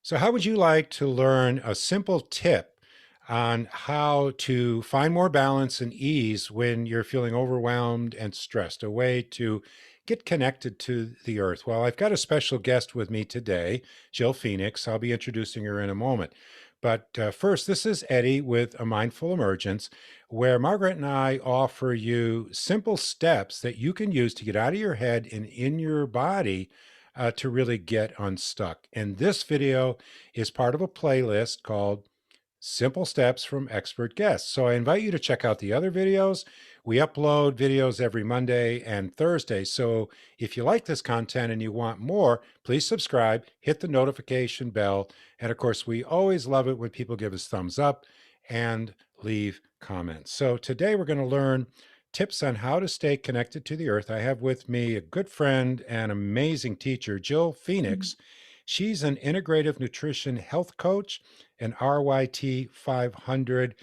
So, how would you like to learn a simple tip on how to find more balance and ease when you're feeling overwhelmed and stressed? A way to get connected to the earth. Well, I've got a special guest with me today, Jill Phoenix. I'll be introducing her in a moment. But first, this is Eddie with A Mindful Emergence, where Margaret and I offer you simple steps that you can use to get out of your head and in your body to really get unstuck. And this video is part of a playlist called Simple Steps from Expert Guests. So I invite you to check out the other videos. We upload videos every Monday and Thursday. So if you like this content and you want more, please subscribe, hit the notification bell. And of course, we always love it when people give us thumbs up and leave comments. So today we're going to learn tips on how to stay connected to the earth. I have with me a good friend and amazing teacher, Jill Mhm. Phoenix. She's an integrative nutrition health coach, an RYT 500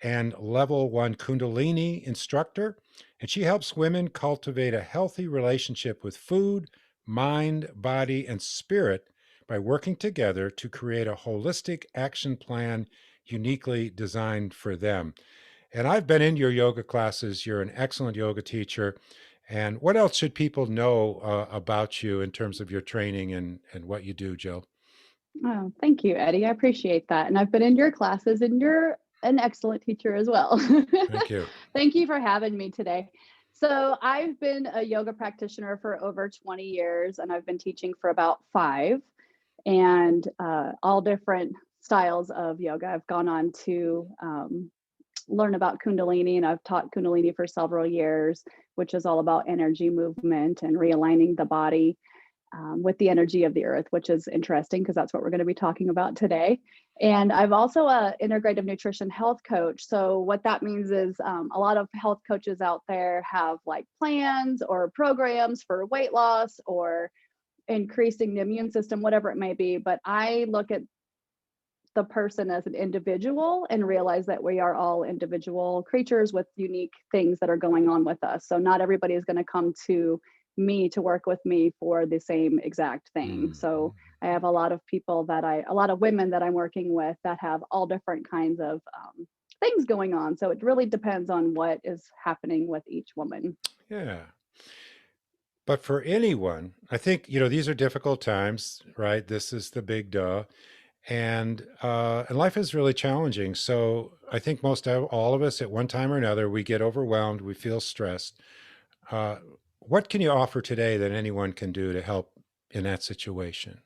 and Level One Kundalini Instructor, and she helps women cultivate a healthy relationship with food, mind, body, and spirit by working together to create a holistic action plan uniquely designed for them. And I've been in your yoga classes. You're an excellent yoga teacher. And what else should people know about you in terms of your training and what you do, Jill? Oh, thank you, Eddie. I appreciate that. And I've been in your classes, and you're an excellent teacher as well. Thank you. Thank you for having me today. So, I've been a yoga practitioner for over 20 years, and I've been teaching for about five, and all different styles of yoga. I've gone on to learn about Kundalini, and I've taught Kundalini for several years, which is all about energy movement and realigning the body with the energy of the earth, which is interesting because that's what we're going to be talking about today. And I've also a integrative nutrition health coach. So what that means is a lot of health coaches out there have like plans or programs for weight loss or increasing the immune system, whatever it may be. But I look at the person as an individual and realize that we are all individual creatures with unique things that are going on with us. So not everybody is going to come to me to work with me for the same exact thing. So Mhm. I have a lot of people a lot of women that I'm working with that have all different kinds of things going on. So it really depends on what is happening with each woman. Yeah. But for anyone, I think, these are difficult times, right? This is the big duh. And life is really challenging. So I think all of us at one time or another, we get overwhelmed, we feel stressed. Uh, what can you offer today that anyone can do to help in that situation?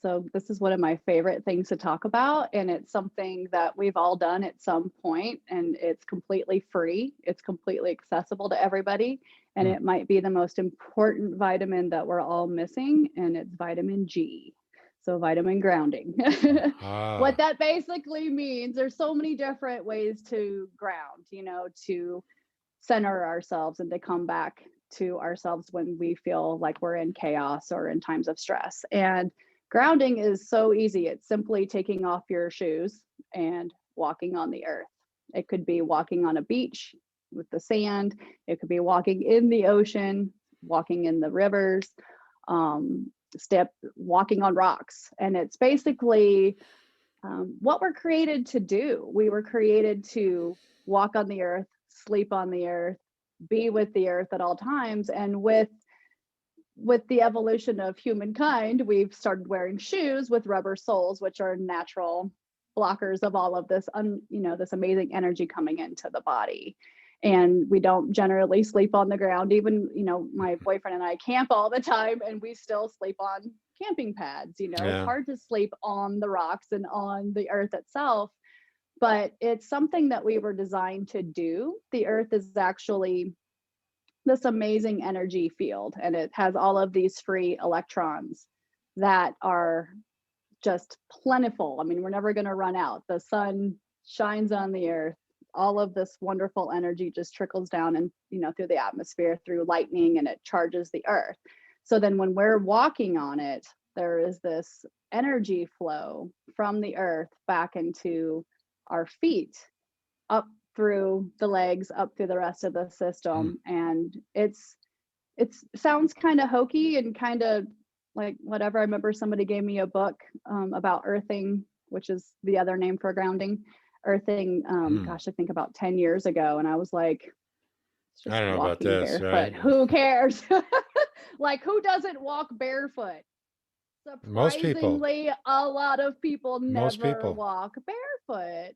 So this is one of my favorite things to talk about, and it's something that we've all done at some point, and it's completely free. It's completely accessible to everybody, and Hmm. it might be the most important vitamin that we're all missing, and it's vitamin G. So vitamin grounding. What Ah, that basically means, there's so many different ways to ground, to center ourselves and to come back to ourselves when we feel like we're in chaos or in times of stress. And grounding is so easy. It's simply taking off your shoes and walking on the earth. It could be walking on a beach with the sand, it could be walking in the ocean, walking in the rivers, walking on rocks. And it's basically what we're created to do. We were created to walk on the earth, sleep on the earth, be with the earth at all times. And with the evolution of humankind, we've started wearing shoes with rubber soles, which are natural blockers of all of this, this amazing energy coming into the body. And we don't generally sleep on the ground. Even, my boyfriend and I camp all the time, and we still sleep on camping pads. It's yeah. hard to sleep on the rocks and on the earth itself, but it's something that we were designed to do. The earth is actually this amazing energy field, and it has all of these free electrons that are just plentiful. I mean, we're never going to run out. The sun shines on the earth. All of this wonderful energy just trickles down and, through the atmosphere through lightning, and it charges the earth. So then when we're walking on it, there is this energy flow from the earth back into our feet, up through the legs, up through the rest of the Hmm. system. And it sounds kind of hokey and kind of like whatever. I remember somebody gave me a book about earthing, which is the other name for grounding. Earthing, Hmm. gosh, I think about 10 years ago. And I was like, it's I just don't know about walking this, right? barefoot. Who cares? Like, who doesn't walk barefoot? Most people, Surprisingly, a lot of people most never people. walk barefoot.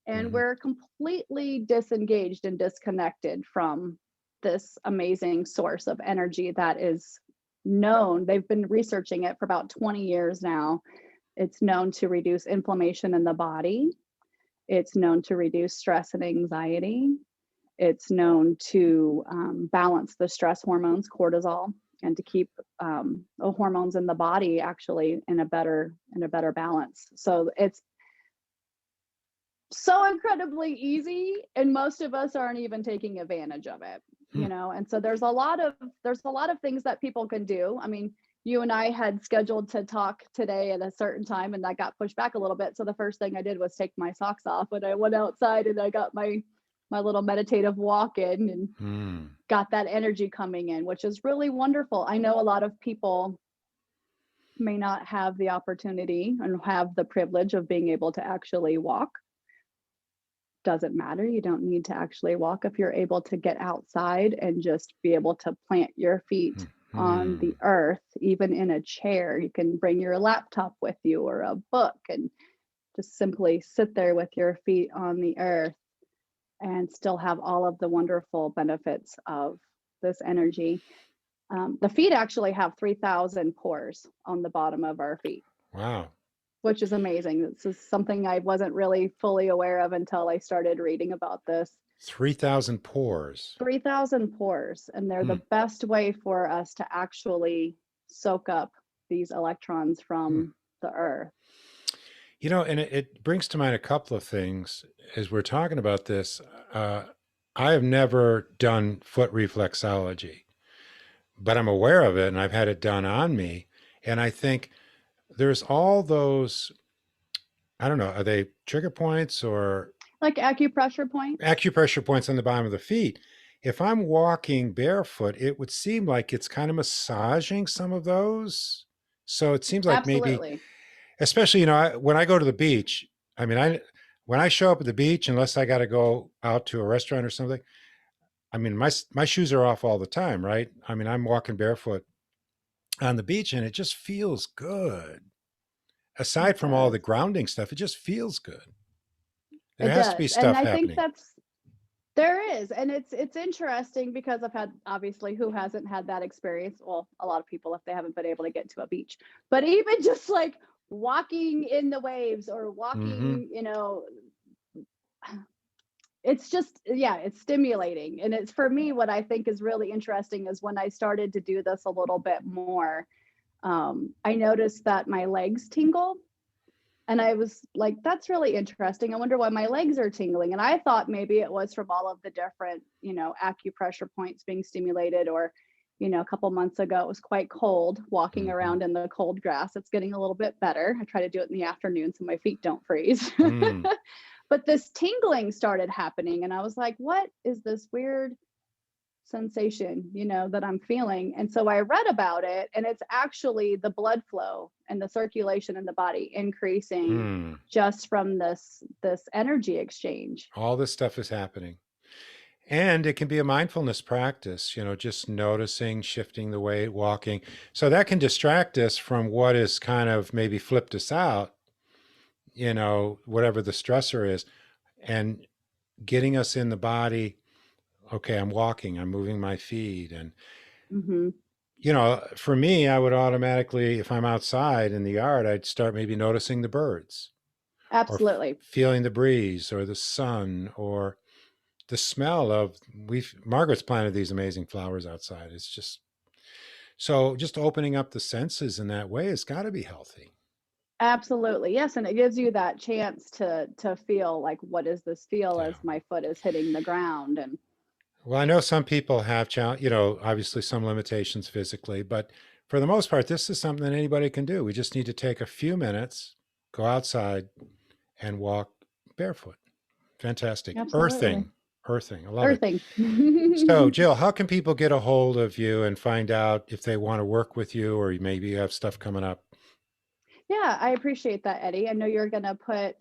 And Hmm. we're completely disengaged and disconnected from this amazing source of energy that is known. They've been researching it for about 20 years now. It's known to reduce inflammation in the body. It's known to reduce stress and anxiety. It's known to balance the stress hormones, cortisol, and to keep the hormones in the body actually in a better balance. So it's so incredibly easy, and most of us aren't even taking advantage of it, Hmm. you know. And so there's a lot of things that people can do. I mean, you and I had scheduled to talk today at a certain time, and that got pushed back a little bit. So the first thing I did was take my socks off, and I went outside and I got my little meditative walk in and Hmm. got that energy coming in, which is really wonderful. I know a lot of people may not have the opportunity and have the privilege of being able to actually walk. Doesn't matter. You don't need to actually walk if you're able to get outside and just be able to plant your feet on Hmm. the earth, even in a chair. You can bring your laptop with you or a book and just simply sit there with your feet on the earth and still have all of the wonderful benefits of this energy. The feet actually have 3,000 pores on the bottom of our feet, Wow. which is amazing. This is something I wasn't really fully aware of until I started reading about this. 3,000 pores. 3,000 pores, and they're Hmm. the best way for us to actually soak up these electrons Hmm. from the earth. And it brings to mind a couple of things as we're talking about this. Uh, I have never done foot reflexology, but I'm aware of it and I've had it done on me. And I think there's all those, I don't know, are they trigger points or Like acupressure points? acupressure points on the bottom of the feet? If I'm walking barefoot, it would seem like it's kind of massaging some of those. So it seems like maybe, Absolutely. especially, when I go to the beach, I mean, when I show up at the beach, unless I got to go out to a restaurant or something, I mean, my shoes are off all the time, right? I mean, I'm walking barefoot on the beach and it just feels good. It Aside from all does. the grounding stuff, it just feels good. There It has to be does. And stuff I think happening. that's there is. And it's interesting because I've had, obviously, who hasn't had that experience? Well, a lot of people if they haven't been able to get to a beach. But even just like walking in the waves or Hmm. walking, it's just, yeah, it's stimulating. And it's, for me, what I think is really interesting is when I started to do this a little bit more, I noticed that my legs tingle. And I was like, that's really interesting. I wonder why my legs are tingling. And I thought maybe it was from all of the different, acupressure points being stimulated. Or, a couple months ago, it was quite cold walking Hmm. around in the cold grass. It's getting a little bit better. I try to do it in the afternoon so my feet don't freeze. Mm. But this tingling started happening. And I was like, what is this weird sensation, that I'm feeling? And so I read about it, and it's actually the blood flow and the circulation in the body increasing Mm. just from this energy exchange. All this stuff is happening. And it can be a mindfulness practice, just noticing, shifting the weight, walking. So that can distract us from what is kind of maybe flipped us out, whatever the stressor is, and getting us in the body. Okay, I'm walking, I'm moving my feet. And, Hmm. for me, I would automatically, if I'm outside in the yard, I'd start maybe noticing the birds or Absolutely. feeling the breeze or the sun or the smell of Margaret's planted these amazing flowers outside. It's just so just opening up the senses in that way has got to be healthy. Absolutely. Yes. And it gives you that chance to feel like, what does this feel Yeah. as my foot is hitting the ground? And Well, I know some people have challenge, obviously some limitations physically, but for the most part, this is something that anybody can do. We just need to take a few minutes, go outside and walk barefoot. Fantastic. absolutely. Earthing. Earthing. I love it. Earthing. So, Jill, how can people get a hold of you and find out if they want to work with you, or maybe you have stuff coming up? Yeah, I appreciate that, Eddie. I know you're going to put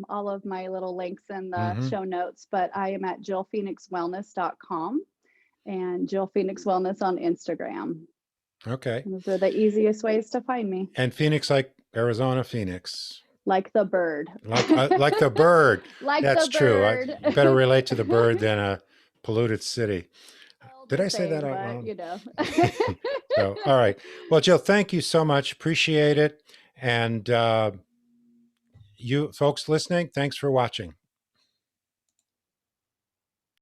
all of my little links in the Hmm. show notes, but I am at jillphoenixwellness.com and Jill Phoenix Wellness on Instagram. Okay. Those are the easiest ways to find me. And Phoenix, like Arizona Phoenix. Like the bird. Like the bird. Like the That's true. bird. You better relate to the bird than a polluted city. Well, Did the I say that same, out but loud? you know. So, all right. Well, Jill, thank you so much. Appreciate it. And you folks listening, thanks for watching.